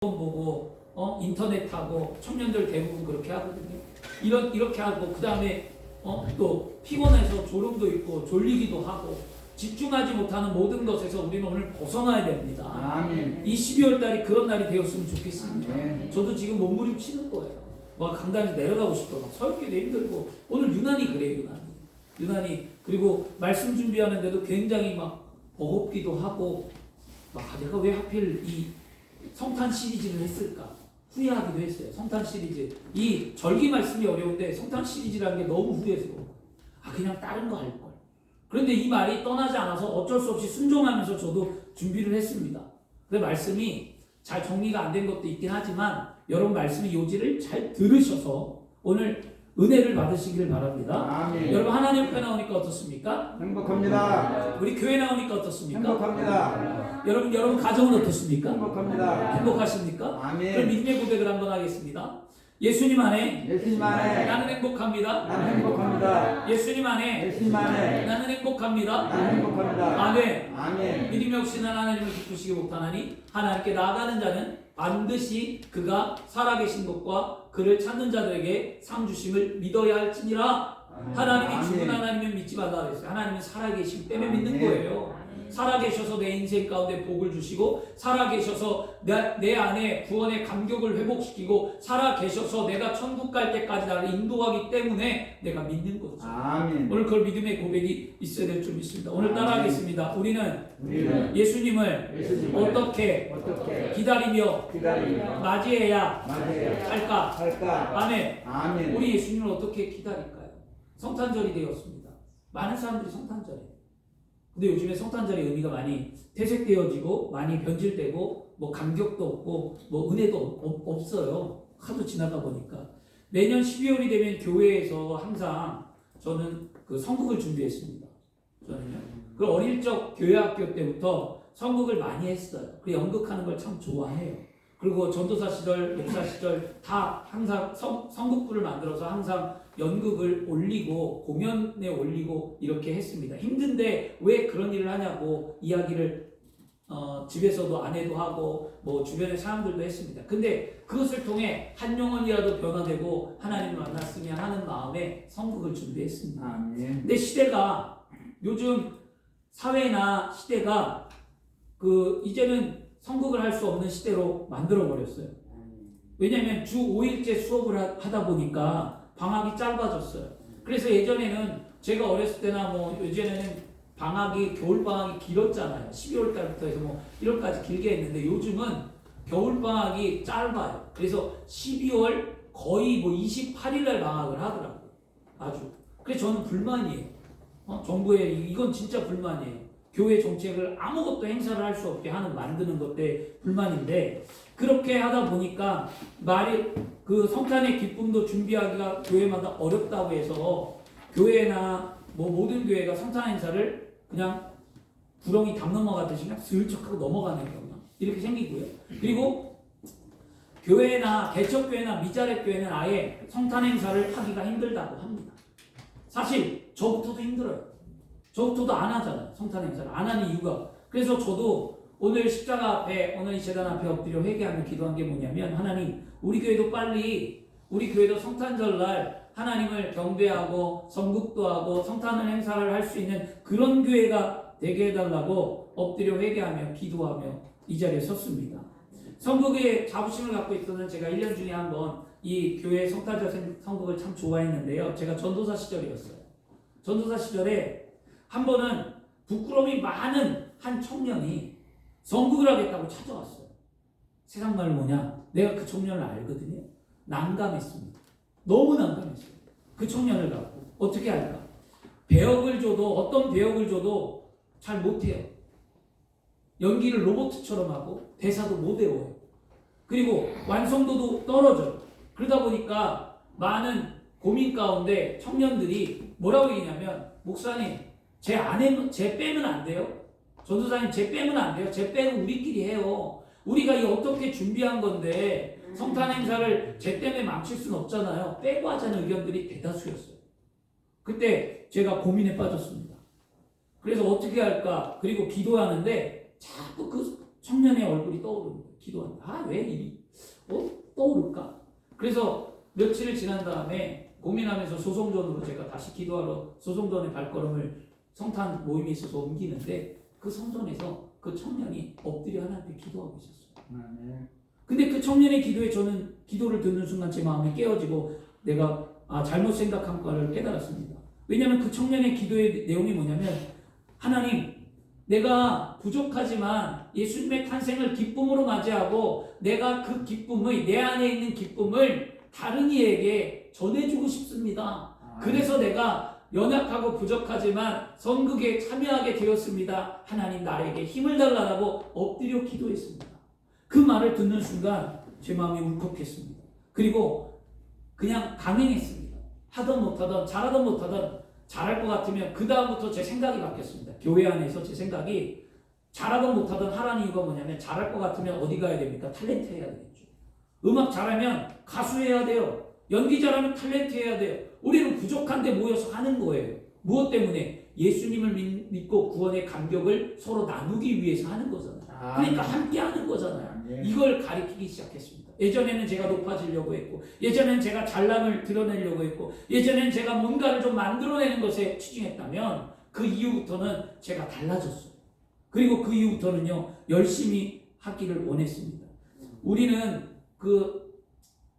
보고 인터넷하고 청년들 대부분 그렇게 하거든요. 이렇게 하고 그 다음에 또 피곤해서 졸음도 있고 졸리기도 하고 집중하지 못하는 모든 것에서 우리는 오늘 벗어나야 됩니다. 아멘. 이 12월 달이 그런 날이 되었으면 좋겠습니다. 아멘. 저도 지금 몸부림치는 거예요. 막 강단에 내려가고 싶고 막 서럽기도 힘들고 오늘 유난히 그래요. 유난히 그리고 말씀 준비하는데도 굉장히 막 버겁기도 하고 막 내가 왜 하필 이 성탄 시리즈를 했을까 후회하기도 했어요. 성탄 시리즈 이 절기 말씀이 어려운데 성탄 시리즈라는 게 너무 후회스러워. 그냥 다른 거 할 걸. 그런데 이 말이 떠나지 않아서 어쩔 수 없이 순종하면서 저도 준비를 했습니다. 그 말씀이 잘 정리가 안 된 것도 있긴 하지만 여러분 말씀의 요지를 잘 들으셔서 오늘 은혜를 받으시기를 바랍니다. 아멘. 여러분 하나님 앞에 나오니까 어떻습니까? 행복합니다. 우리 교회 나오니까 어떻습니까? 행복합니다. 여러분 가정은 어떻습니까? 행복합니다. 행복하십니까? 아멘. 그럼 믿음의 고백을 한번 하겠습니다. 예수님 안에 예수님 안에 나는 행복합니다. 나는 행복합니다. 예수님 안에 예수님 안에 나는 행복합니다. 나는 행복합니다. 아멘. 아멘. 믿음이 없이 난 하나님을 기쁘시게 못하나니 하나님께 나아가는 자는 반드시 그가 살아계신 것과 그를 찾는 자들에게 상 주심을 믿어야 할지니라. 하나님이 죽은 하나님은 믿지 말라 그랬어요. 하나님은 살아계시기 때문에 믿는 거예요. 살아계셔서 내 인생 가운데 복을 주시고 살아계셔서 내 안에 구원의 감격을 회복시키고 살아계셔서 내가 천국 갈 때까지 나를 인도하기 때문에 내가 믿는 거죠. 아멘. 오늘 그걸 믿음의 고백이 있어야 될 줄 믿습니다. 오늘 따라하겠습니다. 우리는 예수님을 어떻게 기다리며 맞이해야 할까? 아멘. 우리 예수님을 어떻게 기다릴까요? 성탄절이 되었습니다. 많은 사람들이 성탄절에 근데 요즘에 성탄절의 의미가 많이 퇴색되어지고 많이 변질되고 뭐 감격도 없고 뭐 은혜도 없어요. 하도 지나다 보니까 매년 12월이 되면 교회에서 항상 저는 그 선곡을 준비했습니다. 저는요. 그 어릴 적 교회학교 때부터 선곡을 많이 했어요. 그 연극하는 걸 참 좋아해요. 그리고 전도사 시절, 목사 시절 다 항상 선곡부를 만들어서 항상 연극을 올리고 공연에 올리고 이렇게 했습니다. 힘든데 왜 그런 일을 하냐고 이야기를 집에서도 아내도 하고 뭐 주변의 사람들도 했습니다. 근데 그것을 통해 한 영혼이라도 변화되고 하나님을 만났으면 하는 마음에 선곡을 준비했습니다. 근데 시대가 요즘 사회나 시대가 이제는 선곡을 할 수 없는 시대로 만들어 버렸어요. 왜냐하면 주 5일째 수업을 하다 보니까 방학이 짧아졌어요. 그래서 예전에는 제가 어렸을 때나 뭐 예전에는 겨울 방학이 길었잖아요. 12월 달부터 해서 뭐 1월까지 길게 했는데 요즘은 겨울 방학이 짧아요. 그래서 12월 거의 뭐 28일 날 방학을 하더라고요. 아주. 그래서 저는 불만이에요. 정부에 이건 진짜 불만이에요. 교회 정책을 아무것도 행사를 할 수 없게 만드는 것 때문에 불만인데 그렇게 하다 보니까 그 성탄의 기쁨도 준비하기가 교회마다 어렵다고 해서 교회나 뭐 모든 교회가 성탄 행사를 그냥 구렁이 담 넘어가듯이 그냥 슬쩍하고 넘어가는 경우 이렇게 생기고요. 그리고 교회나 개척교회나 미자립 교회는 아예 성탄 행사를 하기가 힘들다고 합니다. 사실 저부터도 힘들어요. 저부터도 안 하잖아요. 성탄 행사를 안 하는 이유가. 그래서 저도 오늘 십자가 앞에 오늘 이 제단 앞에 엎드려 회개하며 기도한 게 뭐냐면 하나님 우리 교회도 성탄절날 하나님을 경배하고 선국도 하고 성탄을 행사를 할 수 있는 그런 교회가 되게 해달라고 엎드려 회개하며 기도하며 이 자리에 섰습니다. 선국의 자부심을 갖고 있었는 제가 1년 중에 한 번 이 교회 성탄절 선국을 참 좋아했는데요. 제가 전도사 시절이었어요. 전도사 시절에 한 번은 부끄러움이 많은 한 청년이 선국을 하겠다고 찾아왔어요. 세상 말 뭐냐? 내가 그 청년을 알거든요. 난감했습니다. 너무 난감했어요. 그 청년을 갖고 어떻게 할까? 어떤 배역을 줘도 잘 못해요. 연기를 로봇처럼 하고 대사도 못 외워요. 그리고 완성도도 떨어져요. 그러다 보니까 많은 고민 가운데 청년들이 뭐라고 얘기냐면 목사님 쟤 빼면 안 돼요? 전도사님 쟤 빼면 안 돼요? 쟤 빼고 우리끼리 해요. 우리가 이 어떻게 준비한 건데 성탄 행사를 쟤 때문에 망칠 수는 없잖아요. 빼고 하자는 의견들이 대다수였어요. 그때 제가 고민에 빠졌습니다. 그래서 어떻게 할까? 그리고 기도하는데 자꾸 청년의 얼굴이 떠오릅니다. 기도한다. 아, 왜 일이 떠오를까? 그래서 며칠을 지난 다음에 고민하면서 소송전으로 제가 다시 기도하러 소송전의 발걸음을 성탄 모임에 있어서 옮기는데 그 성전에서 그 청년이 엎드려 하나님께 기도하고 있었어요. 근데 그 청년의 기도에 저는 기도를 듣는 순간 제 마음이 깨어지고 내가 잘못 생각한 거를 깨달았습니다. 왜냐하면 그 청년의 기도의 내용이 뭐냐면 하나님, 내가 부족하지만 예수님의 탄생을 기쁨으로 맞이하고 내가 그 기쁨의 내 안에 있는 기쁨을 다른 이에게 전해주고 싶습니다. 그래서 내가 연약하고 부족하지만 선극에 참여하게 되었습니다. 하나님, 나에게 힘을 달라고 엎드려 기도했습니다. 그 말을 듣는 순간 제 마음이 울컥했습니다. 그리고 그냥 강행했습니다. 하던 못하던 잘하던 못하던 잘할 것 같으면 그 다음부터 제 생각이 바뀌었습니다. 교회 안에서 제 생각이 잘하던 못하던 하라는 이유가 뭐냐면 잘할 것 같으면 어디 가야 됩니까? 탤런트 해야 되겠죠. 음악 잘하면 가수 해야 돼요. 연기 잘하면 탤런트 해야 돼요. 우리는 부족한데 모여서 하는 거예요. 무엇 때문에? 예수님을 믿고 구원의 감격을 서로 나누기 위해서 하는 거잖아요. 그러니까 함께 하는 거잖아요. 이걸 가리키기 시작했습니다. 예전에는 제가 높아지려고 했고, 예전에는 제가 잘남을 드러내려고 했고, 예전에는 제가 뭔가를 좀 만들어내는 것에 치중했다면 그 이후부터는 제가 달라졌어요. 그리고 그 이후부터는요, 열심히 하기를 원했습니다.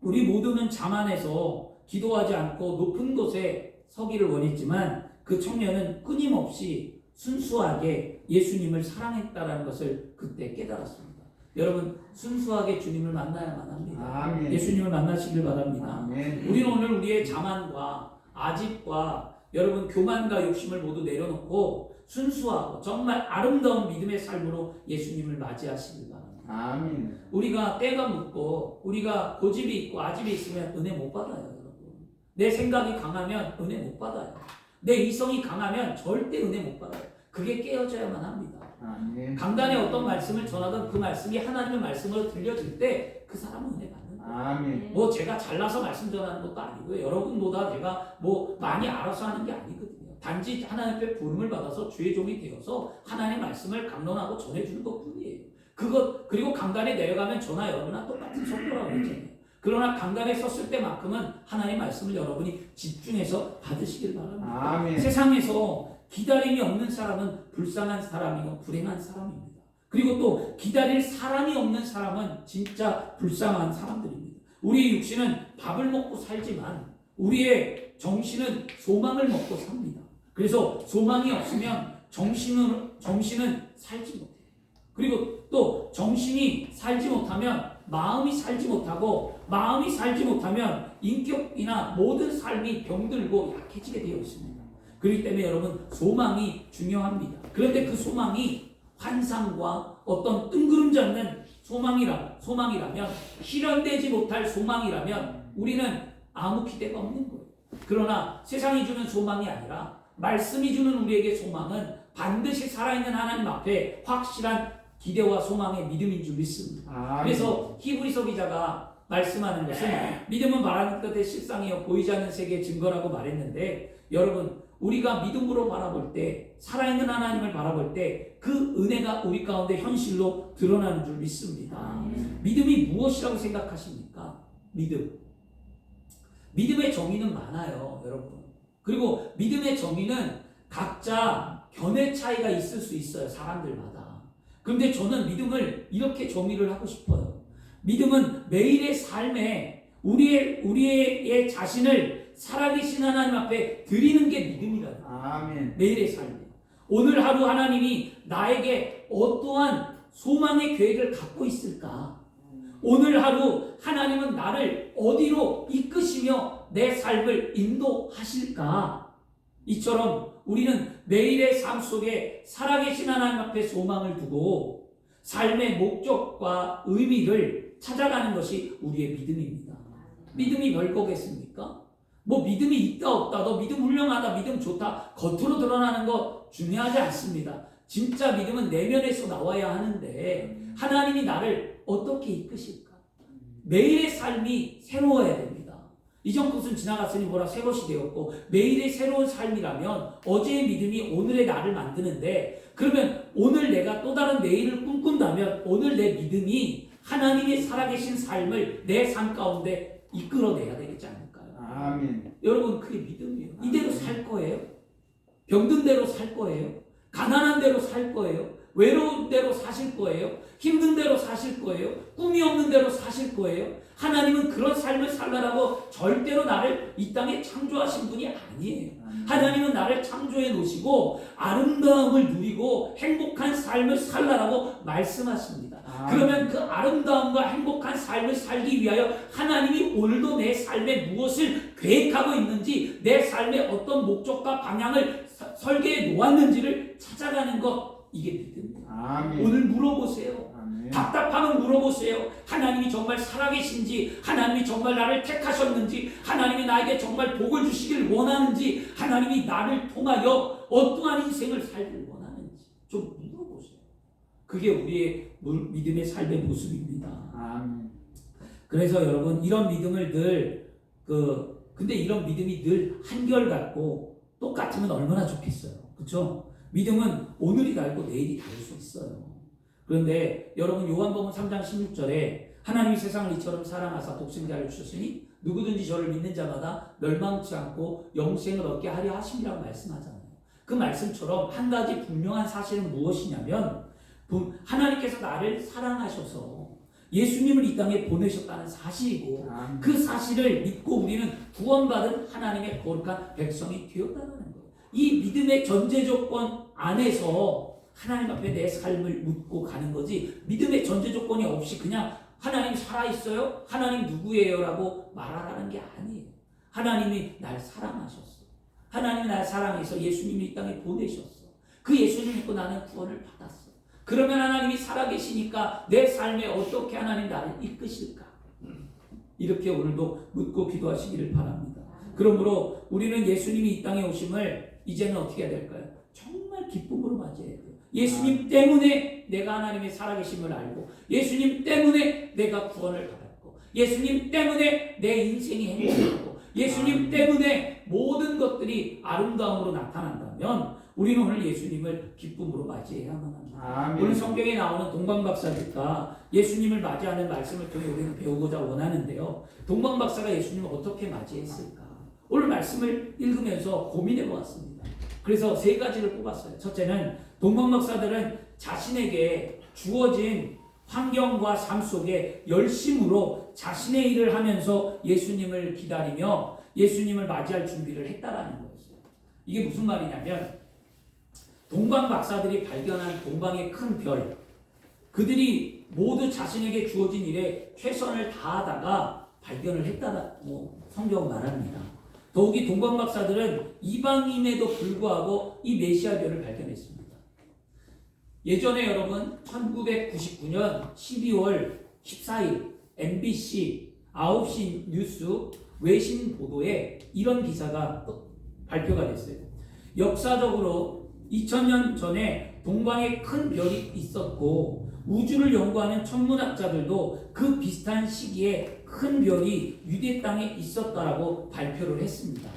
우리 모두는 자만해서 기도하지 않고 높은 곳에 서기를 원했지만 그 청년은 끊임없이 순수하게 예수님을 사랑했다라는 것을 그때 깨달았습니다. 여러분, 순수하게 주님을 만나야만 합니다. 아멘. 예수님을 만나시길 바랍니다. 아멘. 우리는 오늘 우리의 자만과 아집과 여러분 교만과 욕심을 모두 내려놓고 순수하고 정말 아름다운 믿음의 삶으로 예수님을 맞이하시길 바랍니다. 아멘. 우리가 때가 묻고 우리가 고집이 있고 아집이 있으면 은혜 못 받아요, 여러분. 내 생각이 강하면 은혜 못 받아요. 내 이성이 강하면 절대 은혜 못 받아요. 그게 깨어져야만 합니다. 아멘. 강단에 어떤 말씀을 전하던 그 말씀이 하나님의 말씀으로 들려질 때 그 사람은 은혜 받는 거예요. 아멘. 뭐 제가 잘나서 말씀 전하는 것도 아니고요. 여러분보다 제가 뭐 많이 알아서 하는 게 아니거든요. 단지 하나님의 부름을 받아서 주의 종이 되어서 하나님의 말씀을 강론하고 전해주는 것뿐이에요. 그리고 강단에 내려가면 저나 여러분과 똑같은 속도라고 했잖아요. 그러나 강단에 섰을 때만큼은 하나님의 말씀을 여러분이 집중해서 받으시길 바랍니다. 아멘. 세상에서 기다림이 없는 사람은 불쌍한 사람이고 불행한 사람입니다. 그리고 또 기다릴 사람이 없는 사람은 진짜 불쌍한 사람들입니다. 우리의 육신은 밥을 먹고 살지만 우리의 정신은 소망을 먹고 삽니다. 그래서 소망이 없으면 정신은 살지 못해요. 그리고 또 정신이 살지 못하면 마음이 살지 못하고 마음이 살지 못하면 인격이나 모든 삶이 병들고 약해지게 되어 있습니다. 그렇기 때문에 여러분, 소망이 중요합니다. 그런데 그 소망이 환상과 어떤 뜬구름 잡는 소망이라면, 실현되지 못할 소망이라면 우리는 아무 기대가 없는 거예요. 그러나 세상이 주는 소망이 아니라 말씀이 주는 우리에게 소망은 반드시 살아있는 하나님 앞에 확실한 기대와 소망의 믿음인 줄 믿습니다. 아멘. 그래서 히브리서 기자가 말씀하는 것은 믿음은 바라는 것의 실상이요 보이지 않는 세계의 증거라고 말했는데, 여러분, 우리가 믿음으로 바라볼 때, 살아있는 하나님을 바라볼 때 그 은혜가 우리 가운데 현실로 드러나는 줄 믿습니다. 믿음이 무엇이라고 생각하십니까? 믿음의 정의는 많아요, 여러분. 그리고 믿음의 정의는 각자 견해 차이가 있을 수 있어요, 사람들마다. 그런데 저는 믿음을 이렇게 정의를 하고 싶어요. 믿음은 매일의 삶에 우리의 자신을 살아계신 하나님 앞에 드리는 게 믿음이라요. 아멘. 매일의 삶에. 오늘 하루 하나님이 나에게 어떠한 소망의 계획을 갖고 있을까? 오늘 하루 하나님은 나를 어디로 이끄시며 내 삶을 인도하실까? 이처럼 우리는 매일의 삶 속에 살아계신 하나님 앞에 소망을 두고 삶의 목적과 의미를 찾아가는 것이 우리의 믿음입니다. 믿음이 별거겠습니까? 뭐 믿음이 있다 없다, 너 믿음 훌륭하다, 믿음 좋다, 겉으로 드러나는 거 중요하지 않습니다. 진짜 믿음은 내면에서 나와야 하는데 하나님이 나를 어떻게 이끄실까? 매일의 삶이 새로워야 됩니다. 이전 것은 지나갔으니 뭐라 새 것이 되었고 매일의 새로운 삶이라면 어제의 믿음이 오늘의 나를 만드는데 그러면 오늘 내가 또 다른 내일을 꿈꾼다면 오늘 내 믿음이 하나님의 살아계신 삶을 내 삶 가운데 이끌어내야 되겠지 않을까요? 아멘. 여러분 그게 믿음이에요. 이대로 살 거예요? 병든 대로 살 거예요? 가난한 대로 살 거예요? 외로운 대로 사실 거예요? 힘든 대로 사실 거예요? 꿈이 없는 대로 사실 거예요? 하나님은 그런 삶을 살라라고 절대로 나를 이 땅에 창조하신 분이 아니에요. 하나님은 나를 창조해 놓으시고 아름다움을 누리고 행복한 삶을 살라라고 말씀하십니다. 그러면 그 아름다움과 행복한 삶을 살기 위하여 하나님이 오늘도 내 삶에 무엇을 계획하고 있는지 내 삶의 어떤 목적과 방향을 설계해 놓았는지를 찾아가는 것 이게 믿음이에요. 아멘. 오늘 물어보세요. 아멘. 답답하면 물어보세요. 하나님이 정말 살아계신지, 하나님이 정말 나를 택하셨는지, 하나님이 나에게 정말 복을 주시길 원하는지, 하나님이 나를 통하여 어떠한 인생을 살길 원하는지 좀 물어보세요. 그게 우리의 믿음의 삶의 모습입니다. 아멘. 그래서 여러분 이런 믿음을 근데 이런 믿음이 늘 한결같고 똑같으면 얼마나 좋겠어요. 그렇죠? 믿음은 오늘이 달고 내일이 다를 수 있어요. 그런데 여러분 요한복음 3장 16절에 하나님이 세상을 이처럼 사랑하사 독생자를 주셨으니 누구든지 저를 믿는 자마다 멸망치 않고 영생을 얻게 하려 하심이라고 말씀하잖아요. 그 말씀처럼 한 가지 분명한 사실은 무엇이냐면 하나님께서 나를 사랑하셔서 예수님을 이 땅에 보내셨다는 사실이고 그 사실을 믿고 우리는 구원받은 하나님의 거룩한 백성이 되었다는 거예요. 이 믿음의 전제 조건 안에서 하나님 앞에 내 삶을 묻고 가는 거지 믿음의 전제 조건이 없이 그냥 하나님 살아있어요? 하나님 누구예요? 라고 말하라는 게 아니에요. 하나님이 날 사랑하셨어. 하나님이 날 사랑해서 예수님이 이 땅에 보내셨어. 그 예수님 믿고 나는 구원을 받았어. 그러면 하나님이 살아계시니까 내 삶에 어떻게 하나님 나를 이끄실까? 이렇게 오늘도 묻고 기도하시기를 바랍니다. 그러므로 우리는 예수님이 이 땅에 오심을 이제는 어떻게 해야 될까요? 정말 기쁨으로 맞이해야 돼요. 예수님 때문에 내가 하나님의 살아계심을 알고 예수님 때문에 내가 구원을 받았고 예수님 때문에 내 인생이 행복하고 예수님 때문에 모든 것들이 아름다움으로 나타난다면 우리는 오늘 예수님을 기쁨으로 맞이해야만 합니다. 오늘 성경에 나오는 동방박사들과 예수님을 맞이하는 말씀을 통해 우리는 배우고자 원하는데요. 동방박사가 예수님을 어떻게 맞이했을까? 오늘 말씀을 읽으면서 고민해 보았습니다. 그래서 세 가지를 뽑았어요. 첫째는 동방박사들은 자신에게 주어진 환경과 삶 속에 열심으로 자신의 일을 하면서 예수님을 기다리며 예수님을 맞이할 준비를 했다라는 거였어요. 이게 무슨 말이냐면 동방박사들이 발견한 동방의 큰 별, 그들이 모두 자신에게 주어진 일에 최선을 다하다가 발견을 했다고 성경은 말합니다. 더욱이 동방박사들은 이방인에도 불구하고 이 메시아별을 발견했습니다. 예전에 여러분 1999년 12월 14일 MBC 9시 뉴스 외신 보도에 이런 기사가 발표가 됐어요. 역사적으로 2000년 전에 동방에 큰 별이 있었고 우주를 연구하는 천문학자들도 그 비슷한 시기에 큰 별이 유대 땅에 있었다라고 발표를 했습니다.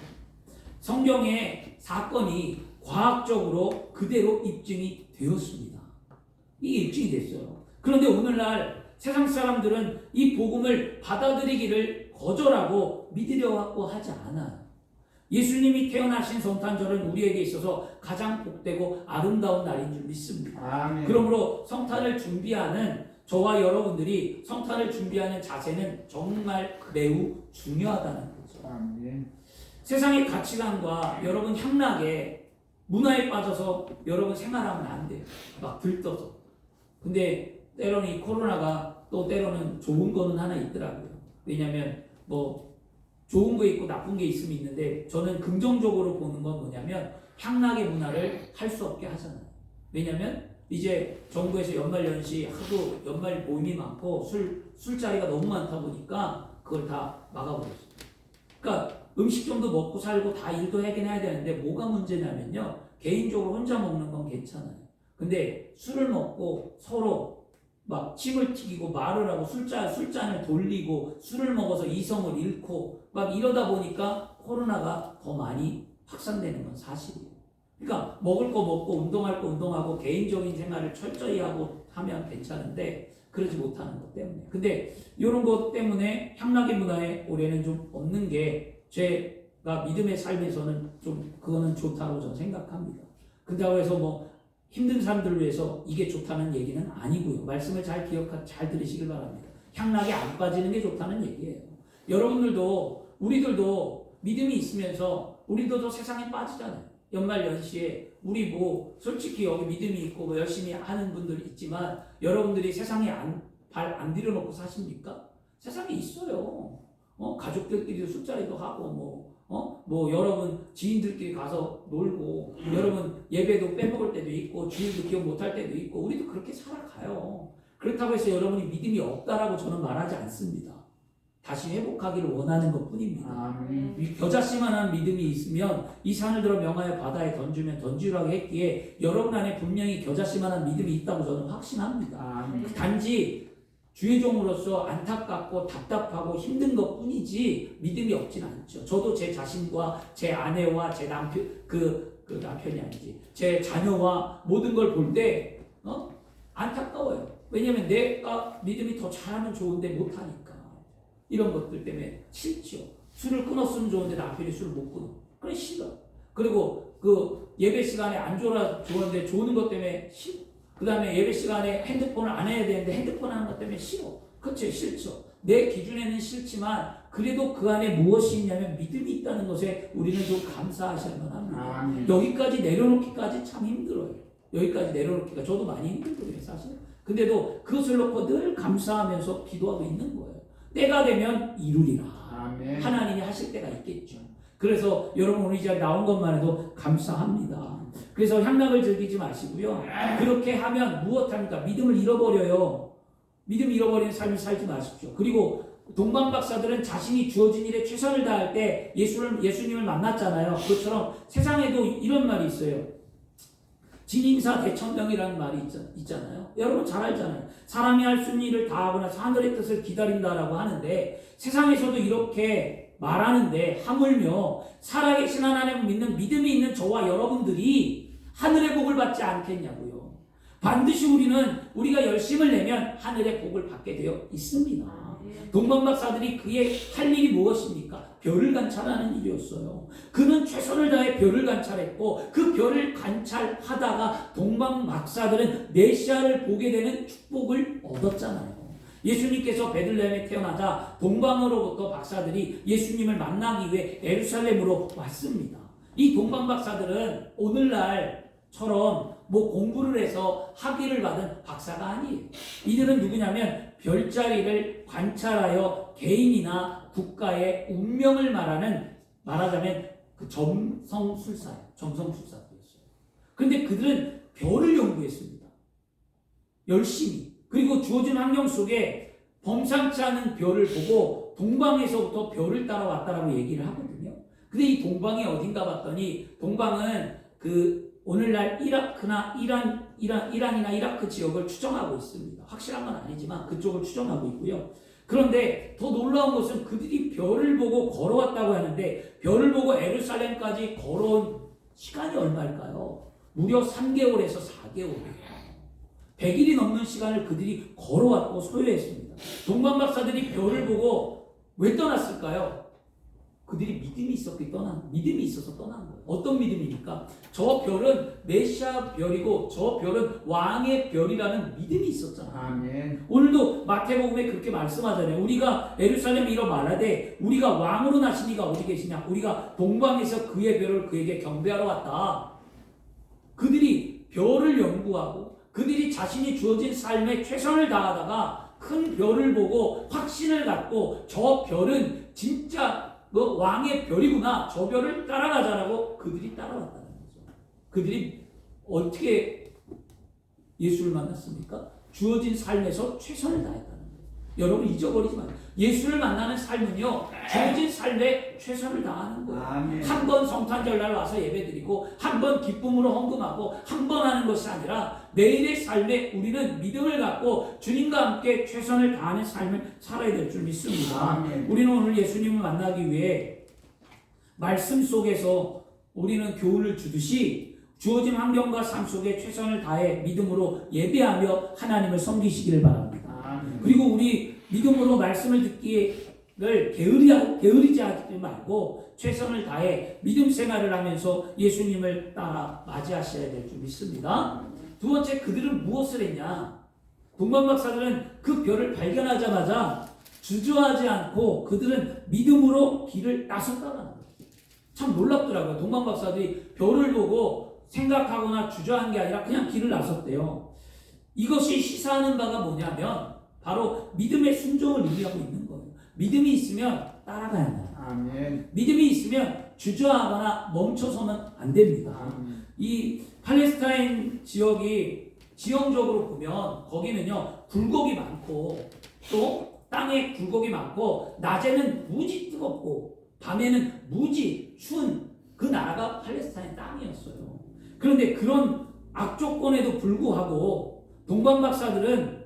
성경의 사건이 과학적으로 그대로 입증이 되었습니다. 이게 입증이 됐어요. 그런데 오늘날 세상 사람들은 이 복음을 받아들이기를 거절하고 믿으려고 하지 않아요. 예수님이 태어나신 성탄절은 우리에게 있어서 가장 복되고 아름다운 날인 줄 믿습니다. 아멘. 그러므로 성탄을 준비하는 저와 여러분들이 성탄을 준비하는 자세는 정말 매우 중요하다는 거죠. 아멘. 세상의 가치관과 여러분 향락에 문화에 빠져서 여러분 생활하면 안 돼요. 막 들떠서. 근데 때로는 이 코로나가 또 때로는 좋은 거는 하나 있더라고요. 왜냐면 뭐 좋은 거 있고 나쁜 게 있으면 있는데 저는 긍정적으로 보는 건 뭐냐면 향락의 문화를 할 수 없게 하잖아요. 왜냐면 이제 정부에서 연말연시 하도 연말 모임이 많고 술자리가 너무 많다 보니까 그걸 다 막아버렸어요. 그러니까 음식점도 먹고 살고 다 일도 하긴 해야 되는데 뭐가 문제냐면요. 개인적으로 혼자 먹는 건 괜찮아요. 근데 술을 먹고 서로 막 침을 튀기고 말을 하고 술잔을 돌리고 술을 먹어서 이성을 잃고 막 이러다 보니까 코로나가 더 많이 확산되는 건 사실이에요. 그러니까 먹을 거 먹고 운동할 거 운동하고 개인적인 생활을 철저히 하고 하면 괜찮은데 그러지 못하는 것 때문에. 근데 이런 것 때문에 향락의 문화에 올해는 좀 없는 게 제가 믿음의 삶에서는 좀 그거는 좋다고 저는 생각합니다. 그렇다고 해서 뭐 힘든 사람들을 위해서 이게 좋다는 얘기는 아니고요. 말씀을 잘 잘 들으시길 바랍니다. 향락에 안 빠지는 게 좋다는 얘기예요. 여러분들도 우리들도 믿음이 있으면서 우리들도 세상에 빠지잖아요. 연말 연시에 우리 뭐 솔직히 여기 믿음이 있고 뭐 열심히 하는 분들 있지만 여러분들이 세상에 발 안 들여놓고 사십니까? 세상에 있어요. 가족들끼리 술자리도 하고 뭐 여러분 지인들끼리 가서 놀고 여러분 예배도 빼먹을 때도 있고 주일도 기억 못할 때도 있고 우리도 그렇게 살아가요. 그렇다고 해서 여러분이 믿음이 없다라고 저는 말하지 않습니다. 다시 회복하기를 원하는 것 뿐입니다. 겨자씨만한 믿음이 있으면 이 산을 들어 명하여 바다에 던지면 던지라고 했기에 여러분 안에 분명히 겨자씨만한 믿음이 있다고 저는 확신합니다. 단지 주의 종으로서 안타깝고 답답하고 힘든 것 뿐이지 믿음이 없진 않죠. 저도 제 자신과 제 아내와 제 남편, 남편이 아니지. 제 자녀와 모든 걸 볼 때, 안타까워요. 왜냐면 내가 믿음이 더 잘하면 좋은데 못하니까. 이런 것들 때문에 싫죠. 술을 끊었으면 좋은데 남편이 술을 못 끊어. 그래, 싫어. 그리고 예배 시간에 안 좋았는데 좋은 것 때문에 싫어. 그 다음에 예배 시간에 핸드폰을 안 해야 되는데 핸드폰 하는 것 때문에 싫어. 그렇죠. 싫죠. 내 기준에는 싫지만 그래도 그 안에 무엇이 있냐면 믿음이 있다는 것에 우리는 좀 감사하셔야만 합니다. 여기까지 내려놓기까지 참 힘들어요. 여기까지 내려놓기가 저도 많이 힘들거든요. 사실. 근데도 그것을 놓고 늘 감사하면서 기도하고 있는 거예요. 때가 되면 이루리라. 아멘. 하나님이 하실 때가 있겠죠. 그래서 여러분 오늘 이 자리에 나온 것만 해도 감사합니다. 그래서 향락을 즐기지 마시고요. 그렇게 하면 무엇합니까? 믿음을 잃어버려요. 믿음 잃어버리는 삶을 살지 마십시오. 그리고 동방박사들은 자신이 주어진 일에 최선을 다할 때 예수님을 만났잖아요. 그것처럼 세상에도 이런 말이 있어요. 진임사 대천명이라는 말이 있잖아요. 여러분 잘 알잖아요. 사람이 할 수 있는 일을 다하거나 하늘의 뜻을 기다린다라고 하는데 세상에서도 이렇게 말하는데 하물며 살아계신 하나님을 믿는 믿음이 있는 저와 여러분들이 하늘의 복을 받지 않겠냐고요. 반드시 우리가 열심을 내면 하늘의 복을 받게 되어 있습니다. 동방박사들이 그의 할 일이 무엇입니까? 별을 관찰하는 일이었어요. 그는 최선을 다해 별을 관찰했고 그 별을 관찰하다가 동방박사들은 메시아를 보게 되는 축복을 얻었잖아요. 예수님께서 베들레헴에 태어나자 동방으로부터 박사들이 예수님을 만나기 위해 예루살렘으로 왔습니다. 이 동방박사들은 오늘날처럼 뭐 공부를 해서 학위를 받은 박사가 아니에요. 이들은 누구냐면 별자리를 관찰하여 개인이나 국가의 운명을 말하자면 그 점성술사예요. 점성술사였어요. 그런데 그들은 별을 연구했습니다. 열심히. 그리고 주어진 환경 속에 범상치 않은 별을 보고 동방에서부터 별을 따라왔다라고 얘기를 하거든요. 근데 이 동방이 어딘가 봤더니 동방은 오늘날 이라크나 이란이나 이라크 지역을 추정하고 있습니다. 확실한 건 아니지만 그쪽을 추정하고 있고요. 그런데 더 놀라운 것은 그들이 별을 보고 걸어왔다고 하는데 별을 보고 예루살렘까지 걸어온 시간이 얼마일까요? 무려 3개월에서 4개월이에요. 100일이 넘는 시간을 그들이 걸어왔고 소요했습니다. 동방박사들이 별을 보고 왜 떠났을까요? 그들이 믿음이 있어서 떠난 거예요. 어떤 믿음입니까? 저 별은 메시아 별이고 저 별은 왕의 별이라는 믿음이 있었잖아요. 아멘. 오늘도 마태복음에 그렇게 말씀하잖아요. 우리가 예루살렘에 이러 말하되 우리가 왕으로 나신 이가 어디 계시냐? 우리가 동방에서 그의 별을 그에게 경배하러 왔다. 그들이 별을 연구하고 그들이 자신이 주어진 삶에 최선을 다하다가 큰 별을 보고 확신을 갖고 저 별은 진짜 왕의 별이구나. 저 별을 따라가자라고 그들이 따라왔다는 거죠. 그들이 어떻게 예수를 만났습니까? 주어진 삶에서 최선을 다했다는 거예요. 여러분 잊어버리지 마세요. 예수를 만나는 삶은요, 주어진 삶에 최선을 다하는 거예요. 한 번 성탄절날 와서 예배드리고 한 번 기쁨으로 헌금하고 한 번 하는 것이 아니라 매일의 삶에 우리는 믿음을 갖고 주님과 함께 최선을 다하는 삶을 살아야 될 줄 믿습니다. 우리는 오늘 예수님을 만나기 위해 말씀 속에서 우리는 교훈을 주듯이 주어진 환경과 삶 속에 최선을 다해 믿음으로 예배하며 하나님을 섬기시기를 바랍니다. 그리고 우리 믿음으로 말씀을 듣기를 게으르지 하지 말고 최선을 다해 믿음 생활을 하면서 예수님을 따라 맞이하셔야 될 줄 믿습니다. 두 번째, 그들은 무엇을 했냐? 동방박사들은 그 별을 발견하자마자 주저하지 않고 그들은 믿음으로 길을 나섰다는 거예요. 참 놀랍더라고요. 동방박사들이 별을 보고 생각하거나 주저한 게 아니라 그냥 길을 나섰대요. 이것이 시사하는 바가 뭐냐면 바로 믿음의 순종을 의미하고 있는 거예요. 믿음이 있으면 따라가야 합니다. 믿음이 있으면 주저하거나 멈춰서는 안 됩니다. 이 팔레스타인 지역이 지형적으로 보면 거기는요, 굴곡이 많고 또 땅에 굴곡이 많고 낮에는 무지 뜨겁고 밤에는 무지 추운 그 나라가 팔레스타인 땅이었어요. 그런데 그런 악조건에도 불구하고 동방박사들은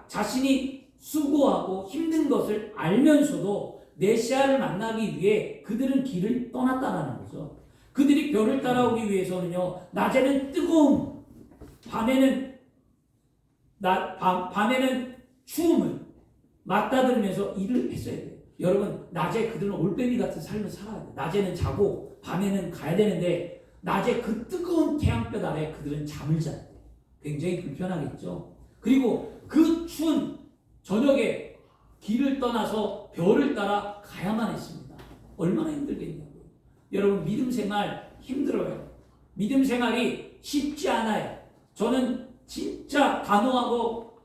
자신이 수고하고 힘든 것을 알면서도 메시아를 만나기 위해 그들은 길을 떠났다는 거죠. 그들이 별을 따라오기 위해서는요, 낮에는 뜨거움, 밤에는 추움을 맞닥뜨리면서 일을 했어야 돼요. 여러분, 낮에 그들은 올빼미 같은 삶을 살아야 돼요. 낮에는 자고 밤에는 가야 되는데 낮에 그 뜨거운 태양볕 아래 그들은 잠을 자야 돼요. 굉장히 불편하겠죠. 그리고 그 추운 저녁에 길을 떠나서 별을 따라 가야만 했습니다. 얼마나 힘들겠냐고요. 여러분, 믿음 생활 힘들어요. 믿음 생활이 쉽지 않아요. 저는 진짜 단호하고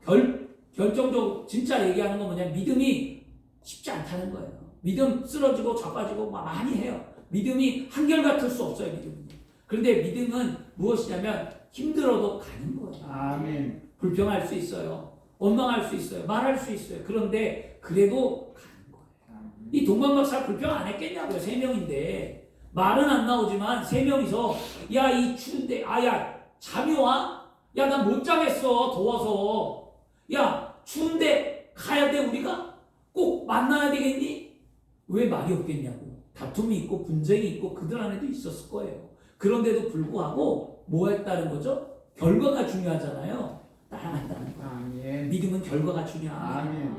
결정적으로 진짜 얘기하는 건 뭐냐면 믿음이 쉽지 않다는 거예요. 믿음 쓰러지고 자빠지고 많이 해요. 믿음이 한결같을 수 없어요. 믿음은. 그런데 믿음은 무엇이냐면 힘들어도 가는 거예요. 아멘. 불평할 수 있어요. 원망할 수 있어요. 말할 수 있어요. 그런데 그래도 가는 거예요. 이 동방박사 불평 안 했겠냐고요. 3명인데 말은 안 나오지만 3명이서 야, 이 추운데 야 잠이 와? 야, 나 못 자겠어. 더워서. 야, 추운데 가야 돼 우리가? 꼭 만나야 되겠니? 왜 말이 없겠냐고. 다툼이 있고 분쟁이 있고 그들 안에도 있었을 거예요. 그런데도 불구하고 뭐 했다는 거죠? 결과가 중요하잖아요. 따라간다는 거예요. 믿음은 결과가 중요합니다.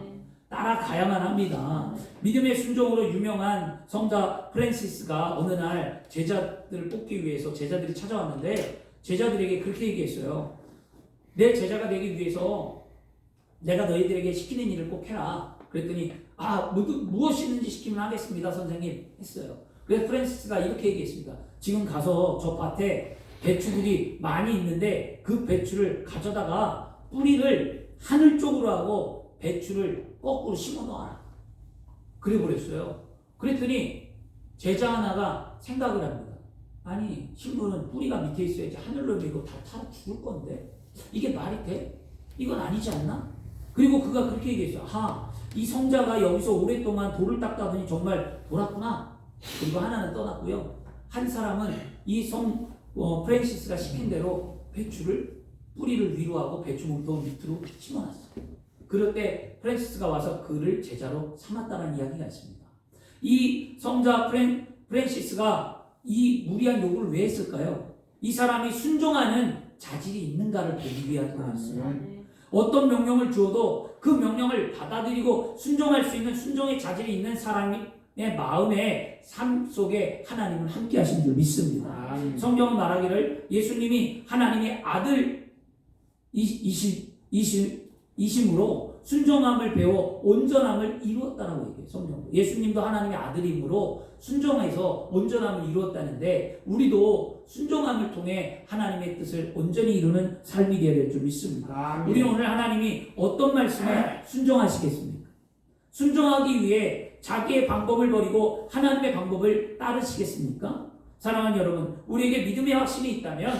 따라가야만 합니다. 믿음의 순종으로 유명한 성자 프랜시스가 어느 날 제자들을 뽑기 위해서 제자들이 찾아왔는데 제자들에게 그렇게 얘기했어요. 내 제자가 되기 위해서 내가 너희들에게 시키는 일을 꼭 해라. 그랬더니 무엇이든지 시키면 하겠습니다 선생님 했어요. 그래서 프랜시스가 이렇게 얘기했습니다. 지금 가서 저 밭에 배추들이 많이 있는데 그 배추를 가져다가 뿌리를 하늘 쪽으로 하고 배추를 거꾸로 심어 놓아라. 그래 버렸어요. 그랬더니 제자 하나가 생각을 합니다. 아니, 식물은 뿌리가 밑에 있어야지 하늘로 밀고 다 타러 죽을 건데 이게 말이 돼? 이건 아니지 않나? 그리고 그가 그렇게 얘기했어요. 이 성자가 여기서 오랫동안 돌을 닦다 보니 정말 돌았구나. 그리고 하나는 떠났고요. 한 사람은 이 프랜시스가 시킨 대로 배추를 뿌리를 위로 하고 배추 몸통 밑으로 심어놨어요. 그럴 때 프랜시스가 와서 그를 제자로 삼았다는 이야기가 있습니다. 이 성자 프랜시스가 이 무리한 요구를 왜 했을까요? 이 사람이 순종하는 자질이 있는가를 보기 위함이었어요. 어떤 명령을 주어도 그 명령을 받아들이고 순종할 수 있는 순종의 자질이 있는 사람의 마음의 삶 속에 하나님은 함께 하신 줄 믿습니다. 성경은 말하기를 예수님이 하나님의 아들이심으로 순종함을 배워 온전함을 이루었다라고 얘기해요. 성경은 예수님도 하나님의 아들이므로 순종해서 온전함을 이루었다는데 우리도 순종함을 통해 하나님의 뜻을 온전히 이루는 삶이 되어야 될 줄 믿습니다. 우리는 오늘 하나님이 어떤 말씀에 순종하시겠습니까? 순종하기 위해 자기의 방법을 버리고 하나님의 방법을 따르시겠습니까? 사랑하는 여러분, 우리에게 믿음의 확신이 있다면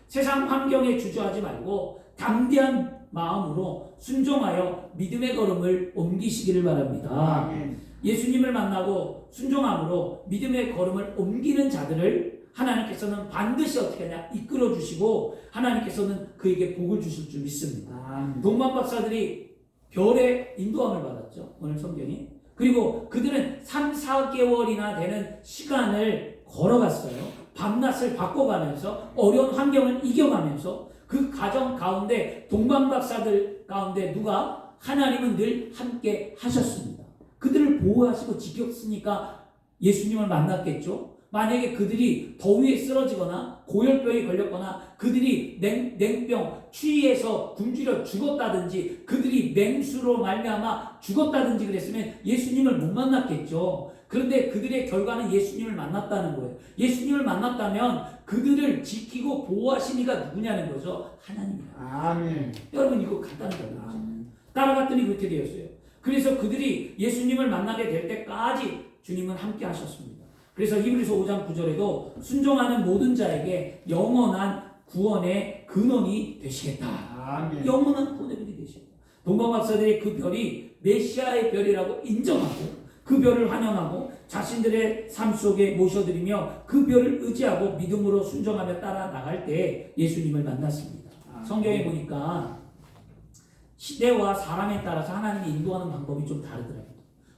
세상 환경에 주저하지 말고 담대한 마음으로 순종하여 믿음의 걸음을 옮기시기를 바랍니다. 아멘. 예수님을 만나고 순종함으로 믿음의 걸음을 옮기는 자들을 하나님께서는 반드시 어떻게 하냐? 이끌어 주시고 하나님께서는 그에게 복을 주실 줄 믿습니다. 아멘. 동방 박사들이 별의 인도함을 받았죠. 오늘 성경이. 그리고 그들은 3, 4개월이나 되는 시간을 걸어갔어요. 밤낮을 바꿔가면서 어려운 환경을 이겨가면서 그 과정 가운데 동방 박사들 가운데 누가? 하나님은 늘 함께 하셨습니다. 그들을 보호하시고 지켰으니까 예수님을 만났겠죠. 만약에 그들이 더위에 쓰러지거나 고열병에 걸렸거나 그들이 냉병, 추위에서 굶주려 죽었다든지 그들이 맹수로 말미암아 죽었다든지 그랬으면 예수님을 못 만났겠죠. 그런데 그들의 결과는 예수님을 만났다는 거예요. 예수님을 만났다면 그들을 지키고 보호하신 이가 누구냐는 거죠. 하나님이다. 아멘. 여러분 이거 간단한 거예요. 따라갔더니 그렇게 되었어요. 그래서 그들이 예수님을 만나게 될 때까지 주님은 함께 하셨습니다. 그래서 히브리서 5장 9절에도 순종하는 모든 자에게 영원한 구원의 근원이 되시겠다. 아멘. 영원한 구원의 근원이 되시겠다. 동방 박사들이 그 별이 메시아의 별이라고 인정하고 그 별을 환영하고 자신들의 삶 속에 모셔드리며 그 별을 의지하고 믿음으로 순종하며 따라 나갈 때 예수님을 만났습니다. 성경에 보니까 시대와 사람에 따라서 하나님이 인도하는 방법이 좀 다르더라고요.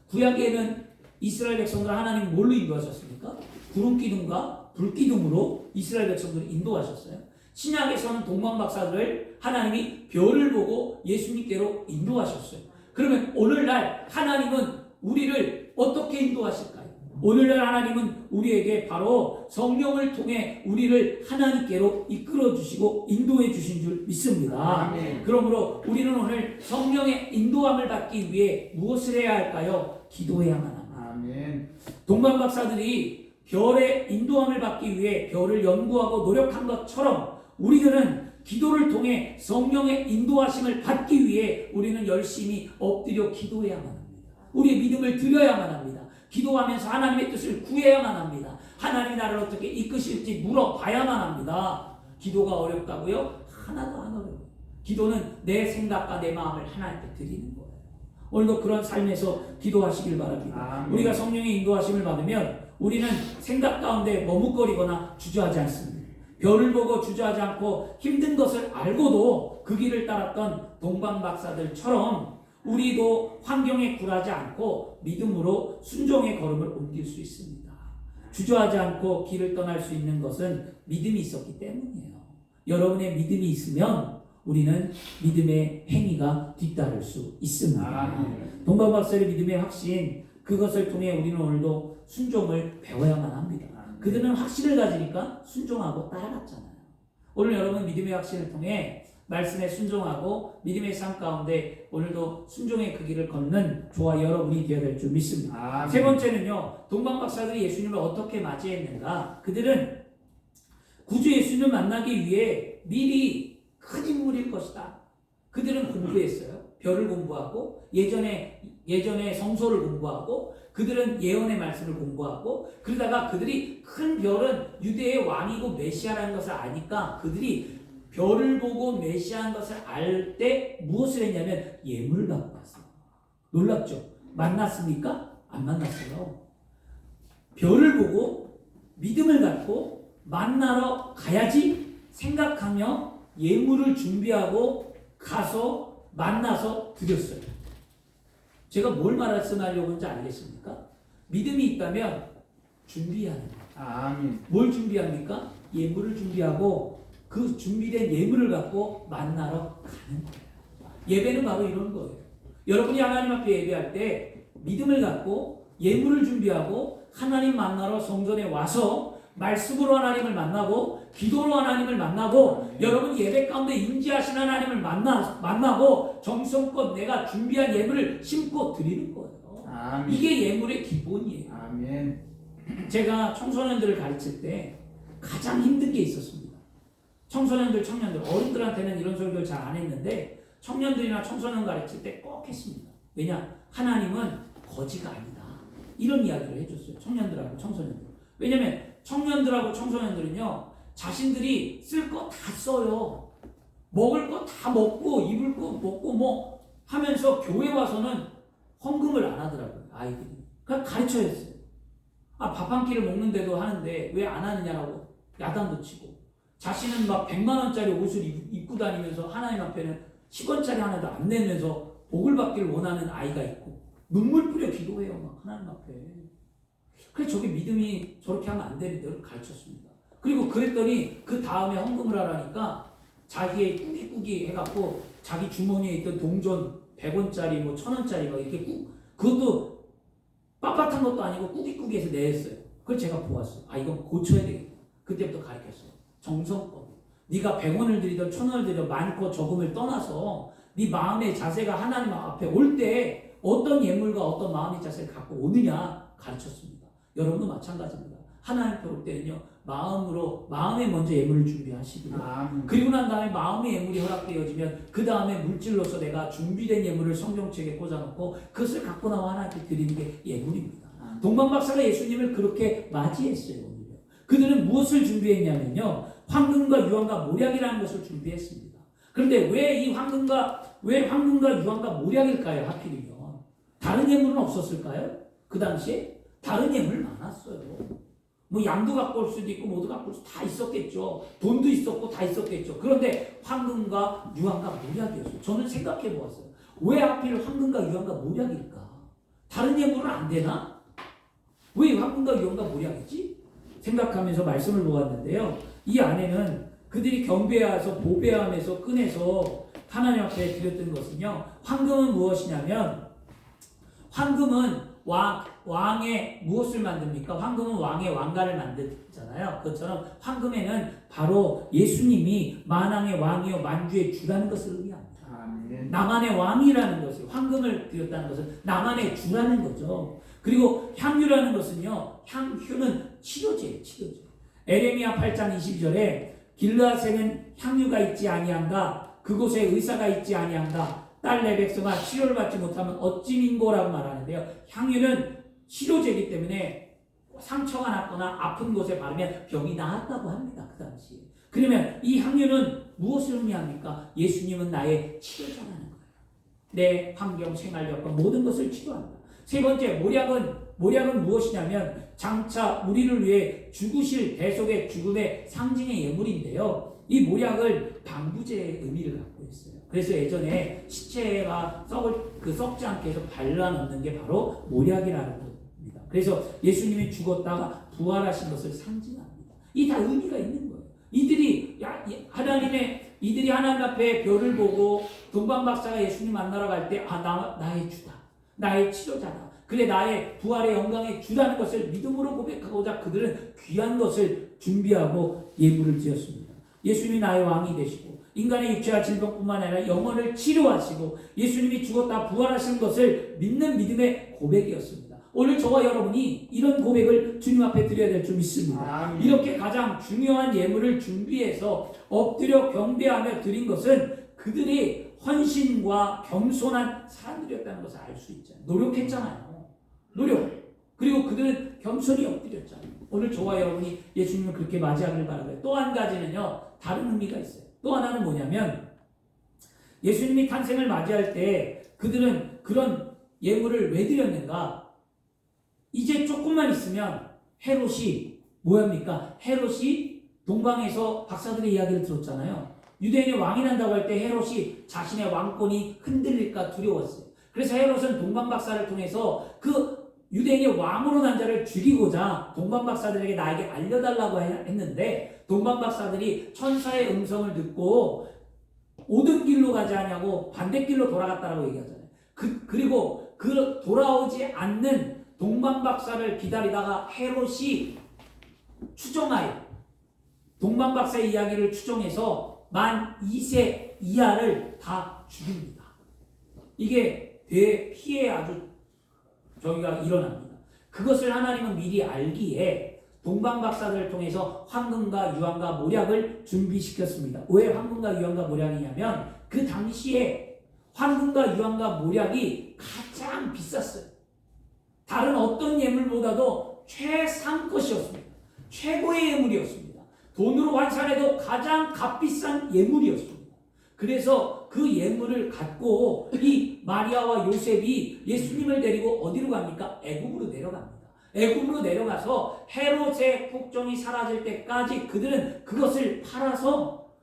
구약에는 이스라엘 백성들을 하나님이 뭘로 인도하셨습니까? 구름 기둥과 불 기둥으로 이스라엘 백성들을 인도하셨어요. 신약에서는 동방 박사들을 하나님이 별을 보고 예수님께로 인도하셨어요. 그러면 오늘날 하나님은 우리를 어떻게 인도하실까요? 오늘날 하나님은 우리에게 바로 성령을 통해 우리를 하나님께로 이끌어 주시고 인도해 주신 줄 믿습니다. 아멘. 그러므로 우리는 오늘 성령의 인도함을 받기 위해 무엇을 해야 할까요? 기도해야만 합니다. 아멘. 동방 박사들이 별의 인도함을 받기 위해 별을 연구하고 노력한 것처럼 우리들은 기도를 통해 성령의 인도하심을 받기 위해 우리는 열심히 엎드려 기도해야만 합니다. 우리의 믿음을 드려야만 합니다. 기도하면서 하나님의 뜻을 구해야만 합니다. 하나님이 나를 어떻게 이끄실지 물어봐야만 합니다. 기도가 어렵다고요? 하나도 안 어려워요. 기도는 내 생각과 내 마음을 하나님께 드리는 거예요. 오늘도 그런 삶에서 기도하시길 바랍니다. 아멘. 우리가 성령의 인도하심을 받으면 우리는 생각 가운데 머뭇거리거나 주저하지 않습니다. 별을 보고 주저하지 않고 힘든 것을 알고도 그 길을 따랐던 동방 박사들처럼 우리도 환경에 굴하지 않고 믿음으로 순종의 걸음을 옮길 수 있습니다. 주저하지 않고 길을 떠날 수 있는 것은 믿음이 있었기 때문이에요. 여러분의 믿음이 있으면 우리는 믿음의 행위가 뒤따를 수 있습니다. 아멘. 동방 박사의 믿음의 확신, 그것을 통해 우리는 오늘도 순종을 배워야만 합니다. 그들은 확신을 가지니까 순종하고 따라갔잖아요. 오늘 여러분 믿음의 확신을 통해 말씀에 순종하고 믿음의 삶 가운데 오늘도 순종의 그 길을 걷는 저와 여러분이 되어야 될 줄 믿습니다. 아멘. 세 번째는요, 동방 박사들이 예수님을 어떻게 맞이했는가? 그들은 구주 예수님을 만나기 위해 미리 큰 인물일 것이다. 그들은 공부했어요. 별을 공부하고 예전에 성서를 공부하고 그들은 예언의 말씀을 공부하고 그러다가 그들이 큰 별은 유대의 왕이고 메시아라는 것을 아니까 그들이 별을 보고 메시아인 것을 알 때 무엇을 했냐면 예물을 갖고 왔어요. 놀랍죠? 만났습니까? 안 만났어요. 별을 보고 믿음을 갖고 만나러 가야지 생각하며 예물을 준비하고 가서 만나서 드렸어요. 제가 뭘 말씀하려고 하는지 알겠습니까? 믿음이 있다면 준비하는 거예요. 아멘. 뭘 준비합니까? 예물을 준비하고 그 준비된 예물을 갖고 만나러 가는 거예요. 예배는 바로 이런 거예요. 여러분이 하나님 앞에 예배할 때 믿음을 갖고 예물을 준비하고 하나님 만나러 성전에 와서 말씀으로 하나님을 만나고 기도로 하나님을 만나고 여러분 예배 가운데 임재하신 하나님을 만나고 정성껏 내가 준비한 예물을 심고 드리는 거예요. 아멘. 이게 예물의 기본이에요. 아멘. 제가 청소년들을 가르칠 때 가장 힘든 게 있었습니다. 청소년들, 청년들, 어른들한테는 이런 설교를 잘 안 했는데 청년들이나 청소년 가르칠 때 꼭 했습니다. 왜냐? 하나님은 거지가 아니다. 이런 이야기를 해줬어요. 청년들하고 청소년들. 왜냐면 청년들하고 청소년들은요 자신들이 쓸 거 다 써요. 먹을 거 다 먹고 입을 거 먹고 뭐 하면서 교회 와서는 헌금을 안 하더라고요. 아이들이. 그러니까 가르쳐야 했어요. 밥 한 끼를 먹는데도 하는데 왜 안 하느냐라고 야단도 치고, 자신은 막 100만 원짜리 옷을 입고 다니면서 하나님 앞에는 10원짜리 하나도 안 내면서 복을 받기를 원하는 아이가 있고, 눈물 뿌려 기도해요 막 하나님 앞에. 그래서 저게 믿음이 저렇게 하면 안 되는데 가르쳤습니다. 그리고 그랬더니 그 다음에 헌금을 하라니까 자기의 꾸기꾸기 해갖고 자기 주머니에 있던 동전 100원짜리 뭐 1000원짜리 막 이렇게 그것도 빳빳한 것도 아니고 꾸기꾸기 해서 냈어요. 그걸 제가 보았어요. 이건 고쳐야 되겠다. 그때부터 가르쳤어요. 정성껏. 네가 100원을 드리든 1000원을 드리든 많고 적음을 떠나서 네 마음의 자세가 하나님 앞에 올 때 어떤 예물과 어떤 마음의 자세를 갖고 오느냐 가르쳤습니다. 여러분도 마찬가지입니다. 하나님 앞에 올 때는요, 마음에 먼저 예물을 준비하시고요. 그리고 난 다음에 마음의 예물이 허락되어지면 그 다음에 물질로서 내가 준비된 예물을 성경책에 꽂아놓고 그것을 갖고 나와 하나님께 드리는 게 예물입니다. 동방박사가 예수님을 그렇게 맞이했어요. 오히려. 그들은 무엇을 준비했냐면요, 황금과 유황과 모략이라는 것을 준비했습니다. 그런데 왜 황금과 유황과 모략일까요? 하필이면 다른 예물은 없었을까요? 그 당시에 다른 예물 많았어요. 뭐 양도 갖고 올 수도 있고 모두 갖고 올 수도 다 있었겠죠. 돈도 있었고 다 있었겠죠. 그런데 황금과 유황과 모략이었어요. 저는 생각해 보았어요. 왜 하필 황금과 유황과 모략일까? 다른 예물은 안 되나? 왜 황금과 유황과 모략이지? 생각하면서 말씀을 보았는데요. 이 안에는 그들이 경배하면서 보배하면서 꺼내서 하나님 앞에 드렸던 것은요, 황금은 무엇이냐면, 황금은 왕의 무엇을 만듭니까? 황금은 왕의 왕가를 만들잖아요. 그것처럼 황금에는 바로 예수님이 만왕의 왕이요 만주의 주라는 것을 의미합니다. 나만의 왕이라는 것을, 황금을 드렸다는 것은 나만의 주라는 거죠. 그리고 향유라는 것은요, 향유는 치료제예요. 치료제. 에레미야 8장 22절에 길르앗에는 향유가 있지 아니한가, 그곳에 의사가 있지 아니한가, 딸 내 백성아 치료를 받지 못하면 어찌 민고라고 말하는데요. 향유는 치료제이기 때문에 상처가 났거나 아픈 곳에 바르면 병이 나았다고 합니다. 그 당시에. 그러면 이 향유는 무엇을 의미합니까? 예수님은 나의 치료자라는 거예요. 내 환경, 생활 여건 모든 것을 치료한다. 세 번째, 모략은 무엇이냐면 장차 우리를 위해 죽으실 대속의 죽음의 상징의 예물인데요. 이 모략을 방부제의 의미를 갖고 있어요. 그래서 예전에 시체가 썩지 않게 해서 발라놓는 게 바로 모략이라는 겁니다. 그래서 예수님이 죽었다가 부활하신 것을 상징합니다. 이 다 의미가 있는 거예요. 이들이 하나님 앞에 별을 보고 동방박사가 예수님 만나러 갈 때, 나의 주다, 나의 치료자다, 그래 나의 부활의 영광의 주라는 것을 믿음으로 고백하고자 그들은 귀한 것을 준비하고 예물을 드렸습니다. 예수님이 나의 왕이 되시고 인간의 육체와 질병뿐만 아니라 영혼을 치료하시고 예수님이 죽었다 부활하신 것을 믿는 믿음의 고백이었습니다. 오늘 저와 여러분이 이런 고백을 주님 앞에 드려야 될 줄 믿습니다. 이렇게 가장 중요한 예물을 준비해서 엎드려 경배하며 드린 것은 그들이 헌신과 겸손한 사람들이었다는 것을 알 수 있잖아요. 노력했잖아요. 그리고 그들은 겸손히 엎드렸잖아요. 오늘 저와 여러분이 예수님을 그렇게 맞이하기를 바라고요. 또 한 가지는요, 다른 의미가 있어요. 또 하나는 뭐냐면, 예수님이 탄생을 맞이할 때 그들은 그런 예물을 왜 드렸는가? 이제 조금만 있으면 헤롯이 뭐합니까? 헤롯이 동방에서 박사들의 이야기를 들었잖아요. 유대인의 왕이 난다고 할 때 헤롯이 자신의 왕권이 흔들릴까 두려웠어요. 그래서 헤롯은 동방박사를 통해서 그 유대인의 왕으로 난 자를 죽이고자 동방박사들에게 나에게 알려달라고 했는데, 동방박사들이 천사의 음성을 듣고 오던 길로 가지 않냐고 반대길로 돌아갔다라고 얘기하잖아요. 그리고 그 돌아오지 않는 동방박사를 기다리다가 헤롯이 추정하여 동방박사의 이야기를 추정해서 만 2세 이하를 다 죽입니다. 이게 대피해 아주 저기가 일어납니다. 그것을 하나님은 미리 알기에 동방박사들을 통해서 황금과 유황과 모략을 준비시켰습니다. 왜 황금과 유황과 모략이냐면 그 당시에 황금과 유황과 모략이 가장 비쌌어요. 다른 어떤 예물보다도 최상것이었습니다. 최고의 예물이었습니다. 돈으로 환산해도 가장 값비싼 예물이었습니다. 그래서 그 예물을 갖고 이 마리아와 요셉이 예수님을 데리고 어디로 갑니까? 애굽으로 내려갑니다. 애굽으로 내려가서 헤롯의 국정이 사라질 때까지 그들은 그것을 팔아서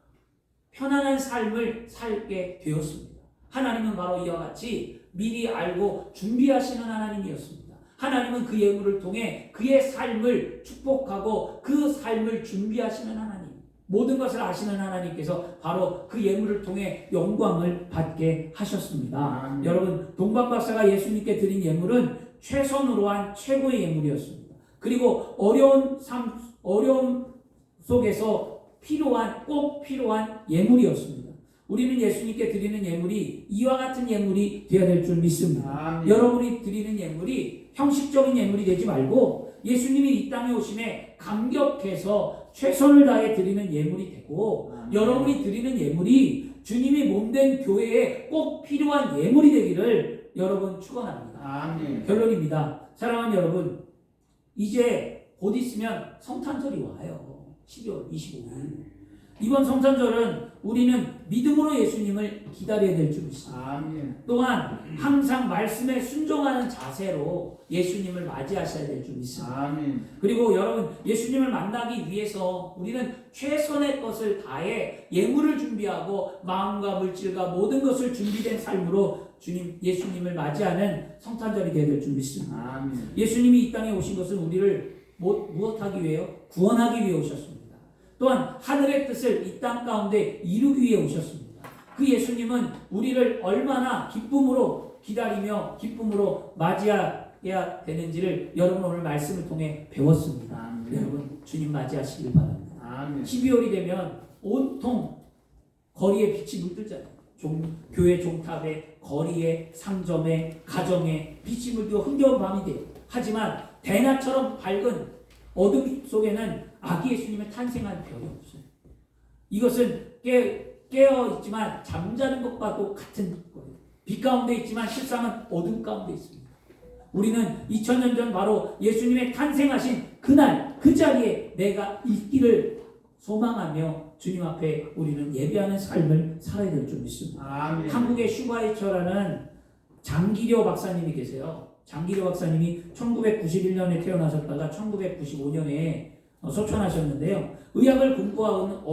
편안한 삶을 살게 되었습니다. 하나님은 바로 이와 같이 미리 알고 준비하시는 하나님이었습니다. 하나님은 그 예물을 통해 그의 삶을 축복하고 그 삶을 준비하시는 하나님, 모든 것을 아시는 하나님께서 바로 그 예물을 통해 영광을 받게 하셨습니다. 여러분, 동방박사가 예수님께 드린 예물은 최선으로 한 최고의 예물이었습니다. 그리고 어려움 속에서 꼭 필요한 예물이었습니다. 우리는 예수님께 드리는 예물이 이와 같은 예물이 되어야 될 줄 믿습니다. 여러분이 드리는 예물이 형식적인 예물이 되지 말고 예수님이 이 땅에 오심에 감격해서 최선을 다해 드리는 예물이 되고, 여러분이 드리는 예물이 주님이 몸된 교회에 꼭 필요한 예물이 되기를 여러분 축원합니다. 결론입니다. 사랑하는 여러분, 이제 곧 있으면 성탄절이 와요. 12월 25일. 이번 성탄절은 우리는 믿음으로 예수님을 기다려야 될 줄 믿습니다. 또한 항상 말씀에 순종하는 자세로 예수님을 맞이하셔야 될 줄 믿습니다. 그리고 여러분, 예수님을 만나기 위해서 우리는 최선의 것을 다해 예물을 준비하고 마음과 물질과 모든 것을 준비된 삶으로 예수님을 맞이하는 성탄절이 되어야 될 줄 믿습니다. 예수님이 이 땅에 오신 것은 우리를 무엇하기 위해요? 구원하기 위해 오셨습니다. 또한 하늘의 뜻을 이 땅 가운데 이루기 위해 오셨습니다. 그 예수님은 우리를 얼마나 기쁨으로 기다리며 기쁨으로 맞이해야 되는지를 여러분 오늘 말씀을 통해 배웠습니다. 여러분, 주님 맞이하시길 바랍니다. 12월이 되면 온통 거리에 빛이 물들잖아요. 교회 종탑에, 거리에, 상점에, 가정에 빛이 물들고 흥겨운 밤이 돼요. 하지만 대낮처럼 밝은 어둠 속에는 아기 예수님의 탄생한 별이 없어요. 이것은 깨어 있지만 잠자는 것과도 같은 거예요. 빛 가운데 있지만 실상은 어둠 가운데 있습니다. 우리는 2000년 전 바로 예수님의 탄생하신 그날 그 자리에 내가 있기를 소망하며 주님 앞에 우리는 예배하는 삶을 살아야 될 줄 믿습니다. 한국의 슈바이처라는 장기려 박사님이 계세요. 장기려 박사님이 1991년에 태어나셨다가 1995년에 소천하셨는데요. 의학을 공부하면서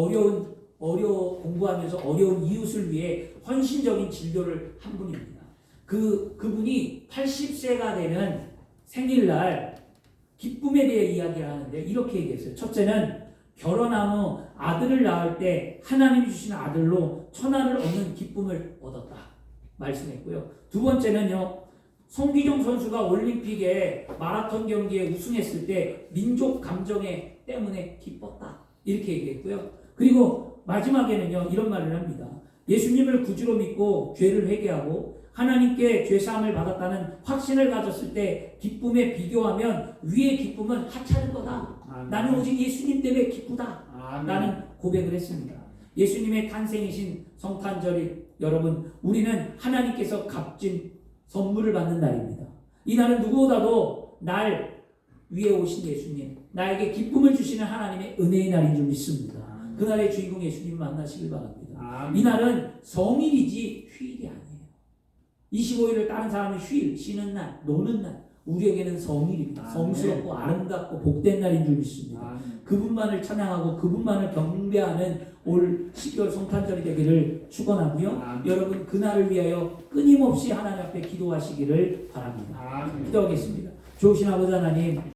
어려운 이웃을 위해 헌신적인 진료를 한 분입니다. 그분이 80세가 되는 생일날 기쁨에 대해 이야기를 하는데 이렇게 얘기했어요. 첫째는 결혼한 후 아들을 낳을 때 하나님이 주신 아들로 천하를 얻는 기쁨을 얻었다 말씀했고요. 두 번째는요, 송기종 선수가 올림픽에 마라톤 경기에 우승했을 때 민족 감정에 때문에 기뻤다 이렇게 얘기했고요. 그리고 마지막에는요, 이런 말을 합니다. 예수님을 구주로 믿고 죄를 회개하고 하나님께 죄사함을 받았다는 확신을 가졌을 때 기쁨에 비교하면 위의 기쁨은 하찮은 거다. 나는 오직 예수님 때문에 기쁘다 라는 고백을 했습니다. 예수님의 탄생이신 성탄절이 여러분, 우리는 하나님께서 값진 선물을 받는 날입니다. 이 날은 누구보다도 날 위에 오신 예수님, 나에게 기쁨을 주시는 하나님의 은혜의 날인 줄 믿습니다. 그날의 주인공 예수님을 만나시길 바랍니다. 이 날은 성일이지 휴일이 아니에요. 25일을 다른 사람은 휴일, 쉬는 날, 노는 날, 우리에게는 성일입니다. 성스럽고 아름답고 복된 날인 줄 믿습니다. 그분만을 찬양하고 그분만을 경배하는 올 12월 성탄절이 되기를 축원하고요. 여러분, 그날을 위하여 끊임없이 하나님 앞에 기도하시기를 바랍니다. 기도하겠습니다. 좋으신 아버지 하나님,